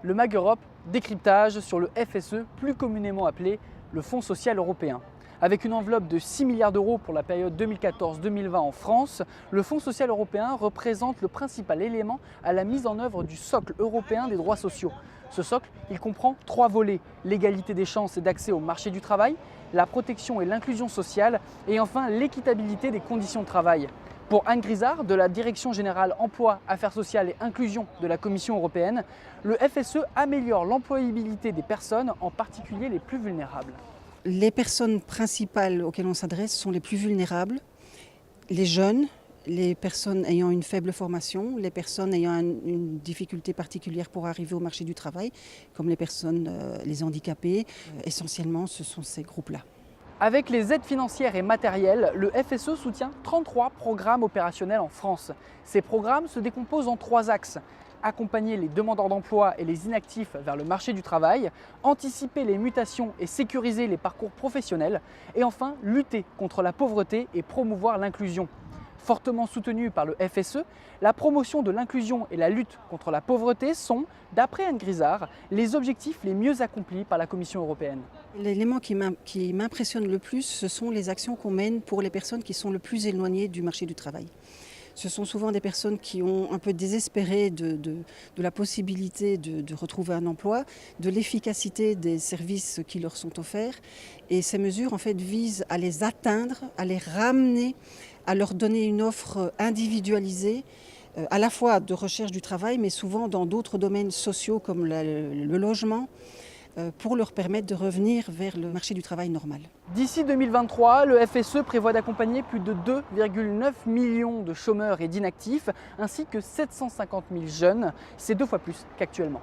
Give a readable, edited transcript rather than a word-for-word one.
Le MAG Europe, décryptage sur le FSE, plus communément appelé le Fonds social européen. Avec une enveloppe de 6 milliards d'euros pour la période 2014-2020 en France, le Fonds social européen représente le principal élément à la mise en œuvre du socle européen des droits sociaux. Ce socle, il comprend 3 volets: l'égalité des chances et d'accès au marché du travail, la protection et l'inclusion sociale et enfin l'équitabilité des conditions de travail. Pour Anne Grisard, de la Direction générale Emploi, Affaires sociales et Inclusion de la Commission européenne, le FSE améliore l'employabilité des personnes, en particulier les plus vulnérables. Les personnes principales auxquelles on s'adresse sont les plus vulnérables, les jeunes, les personnes ayant une faible formation, les personnes ayant une difficulté particulière pour arriver au marché du travail, comme les personnes, les handicapés. Essentiellement, ce sont ces groupes-là. Avec les aides financières et matérielles, le FSE soutient 33 programmes opérationnels en France. Ces programmes se décomposent en 3 axes: accompagner les demandeurs d'emploi et les inactifs vers le marché du travail, anticiper les mutations et sécuriser les parcours professionnels, et enfin lutter contre la pauvreté et promouvoir l'inclusion. Fortement soutenue par le FSE, la promotion de l'inclusion et la lutte contre la pauvreté sont, d'après Anne Grisard, les objectifs les mieux accomplis par la Commission européenne. L'élément qui m'impressionne le plus, ce sont les actions qu'on mène pour les personnes qui sont le plus éloignées du marché du travail. Ce sont souvent des personnes qui ont un peu désespéré de la possibilité de retrouver un emploi, de l'efficacité des services qui leur sont offerts. Et ces mesures en fait visent à les atteindre, à les ramener, à leur donner une offre individualisée, à la fois de recherche du travail, mais souvent dans d'autres domaines sociaux comme le logement, pour leur permettre de revenir vers le marché du travail normal. D'ici 2023, le FSE prévoit d'accompagner plus de 2,9 millions de chômeurs et d'inactifs, ainsi que 750 000 jeunes. C'est 2 fois plus qu'actuellement.